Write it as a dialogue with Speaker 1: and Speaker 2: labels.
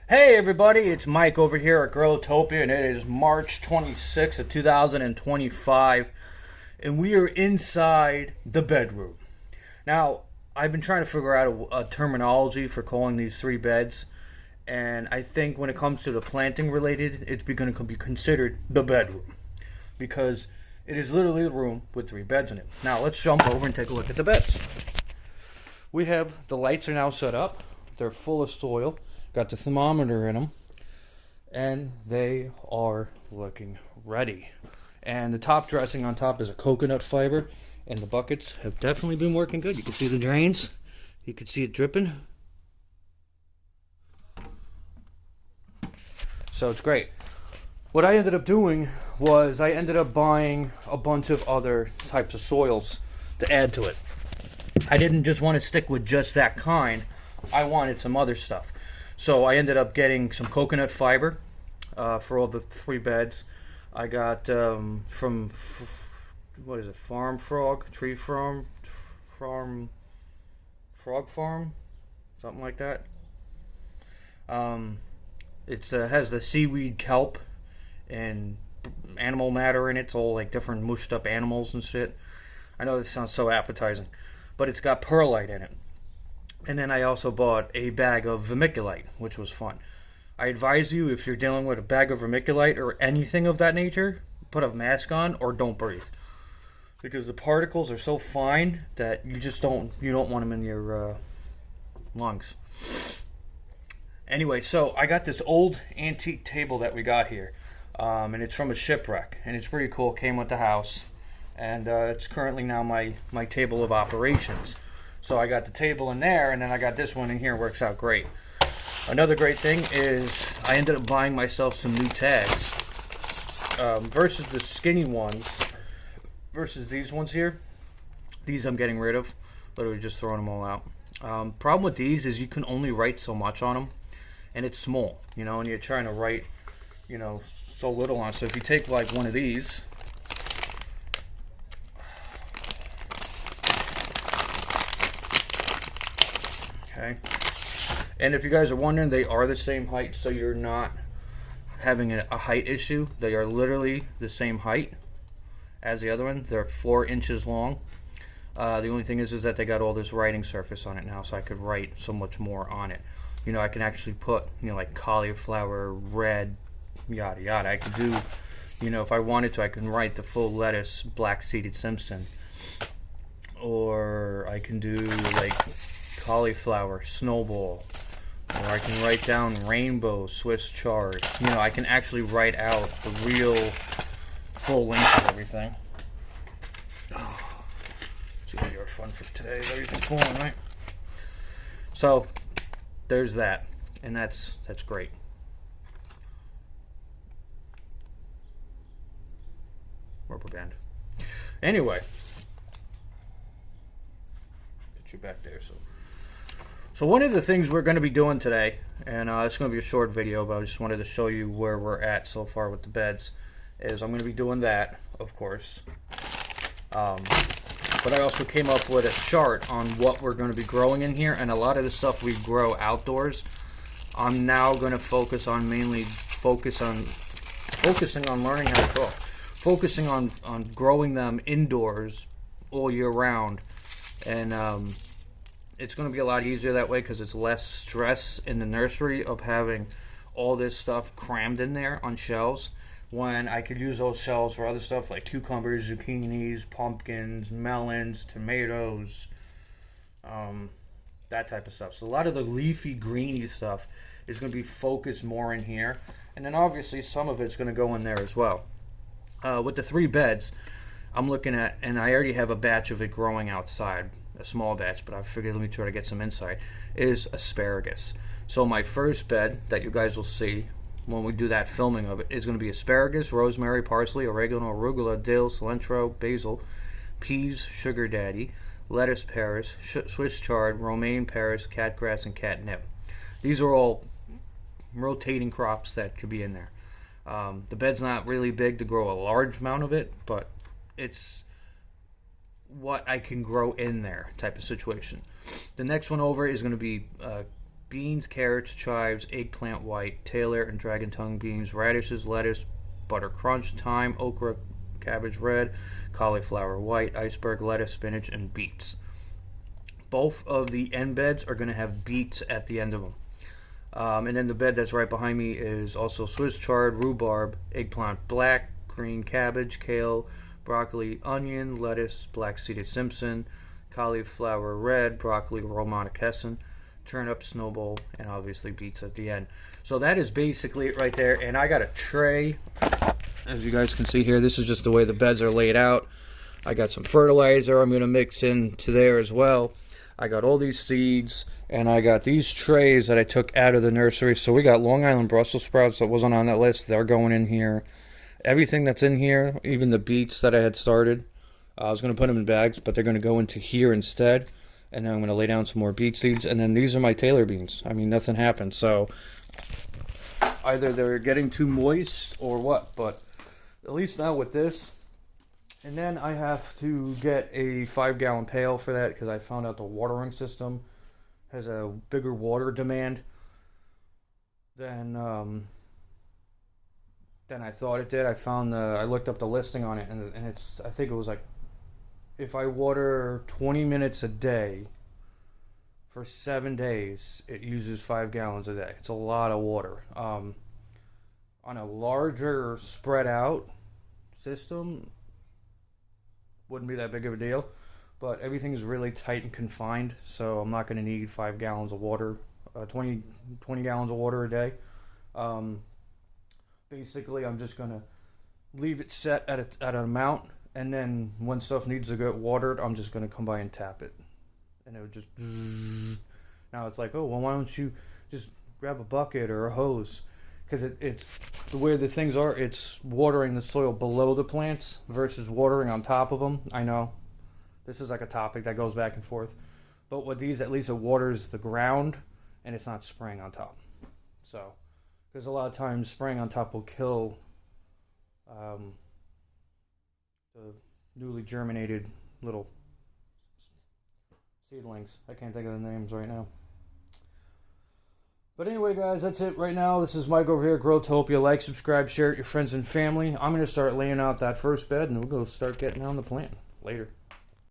Speaker 1: Hey everybody, it's Mike over here at Growtopia, and it is March 26th of 2025, and we are inside the bedroom. Now, I've been trying to figure out a terminology for calling these three beds, and I think when it comes to the planting related, it's going to be considered the bedroom, because it is literally a room with three beds in it. Now, let's jump over and take a look at the beds. We have the lights are now set up, they're full of soil. Got the thermometer in them, and they are looking ready. And the top dressing on top is a coconut fiber, and the buckets have definitely been working good. You can see the drains, you can see it dripping. So it's great. What I ended up doing was I ended up buying a bunch of other types of soils to add to it. I didn't just want to stick with just that kind, I wanted some other stuff. So I ended up getting some coconut fiber for all the three beds. I got from, what is it, Farm Frog, Tree Farm, Frog Farm, something like that. It has the seaweed kelp and animal matter in it. It's all like different mushed up animals and shit. I know this sounds so appetizing, but it's got perlite in it. And then I also bought a bag of vermiculite, which was fun. I advise you, if you're dealing with a bag of vermiculite or anything of that nature, put a mask on or don't breathe, because the particles are so fine that you don't want them in your lungs. Anyway, so I got this old antique table that we got here, and it's from a shipwreck, and it's pretty cool. It came with the house, and it's currently now my table of operations. So I got the table in there, and then I got this one in here. Works out great. Another great thing is I ended up buying myself some new tags. Versus the skinny ones, versus these ones here. These I'm getting rid of. Literally just throwing them all out. Problem with these is you can only write so much on them, and it's small, and you're trying to write, so little on it. So if you take like one of these, okay, and if you guys are wondering, they are the same height, so you're not having a height issue. They are literally the same height as the other one. They're 4 inches long. The only thing is that they got all this writing surface on it now, so I could write so much more on it. I can actually put, like cauliflower, red, yada yada. I could do, if I wanted to, I can write the full lettuce, black-seeded Simpson. Or I can do, like, cauliflower, snowball. Or I can write down rainbow, Swiss chard. I can actually write out the real full length of everything. Oh, it's gonna be our fun for today. Everything's falling, right? So there's that, and that's great. Rubber band. Anyway, put you back there. So one of the things we're going to be doing today, and it's going to be a short video, but I just wanted to show you where we're at so far with the beds, is I'm going to be doing that, of course. But I also came up with a chart on what we're going to be growing in here, and a lot of the stuff we grow outdoors, I'm now going to focusing on learning how to talk, focusing on growing them indoors all year round, and it's going to be a lot easier that way because it's less stress in the nursery of having all this stuff crammed in there on shelves, when I could use those shelves for other stuff like cucumbers, zucchinis, pumpkins, melons, tomatoes, that type of stuff. So a lot of the leafy, greeny stuff is going to be focused more in here, and then obviously some of it's going to go in there as well. With the three beds, I'm looking at, and I already have a batch of it growing outside, a small batch, but I figured let me try to get some inside, is asparagus. So my first bed that you guys will see when we do that filming of it is going to be asparagus, rosemary, parsley, oregano, arugula, dill, cilantro, basil, peas, sugar daddy, lettuce, Paris, Swiss chard, romaine, Paris, catgrass, and catnip. These are all rotating crops that could be in there. The bed's not really big to grow a large amount of it, but it's what I can grow in there type of situation. The next one over is going to be beans, carrots, chives, eggplant white, tailor and dragon tongue beans, radishes, lettuce, butter crunch, thyme, okra, cabbage red, cauliflower white, iceberg lettuce, spinach, and beets. Both of the end beds are going to have beets at the end of them. And then the bed that's right behind me is also Swiss chard, rhubarb, eggplant black, green cabbage, kale, broccoli, onion, lettuce, black-seeded Simpson, cauliflower red, broccoli romanescens, turnip, snowball, and obviously beets at the end. So that is basically it right there. And I got a tray, as you guys can see here. This is just the way the beds are laid out. I got some fertilizer I'm going to mix into there as well. I got all these seeds, and I got these trays that I took out of the nursery. So we got Long Island Brussels sprouts that wasn't on that list. They're going in here. Everything that's in here, even the beets that I had started, I was going to put them in bags, but they're going to go into here instead. And then I'm going to lay down some more beet seeds. And then these are my tailor beans. I mean, nothing happened. So either they're getting too moist or what. But at least now with this. And then I have to get a 5-gallon pail for that, because I found out the watering system has a bigger water demand than I thought it did. I looked up the listing on it, and it's, I think it was like, if I water 20 minutes a day for 7 days, it uses 5 gallons a day. It's a lot of water. On a larger spread out system, wouldn't be that big of a deal, but everything's really tight and confined, so I'm not going to need 5 gallons of water, 20 gallons of water a day. Basically, I'm just going to leave it set at an amount, and then when stuff needs to get watered, I'm just going to come by and tap it, and it would just now it's like, oh, well, why don't you just grab a bucket or a hose? Because it's the way the things are, it's watering the soil below the plants versus watering on top of them. I know this is like a topic that goes back and forth, but with these, at least it waters the ground and it's not spraying on top. So, because a lot of times spraying on top will kill the newly germinated little seedlings. I can't think of the names right now. But anyway, guys, that's it right now. This is Mike over here at Growtopia. Like, subscribe, share it with your friends and family. I'm going to start laying out that first bed, and we'll go start getting on the plant later.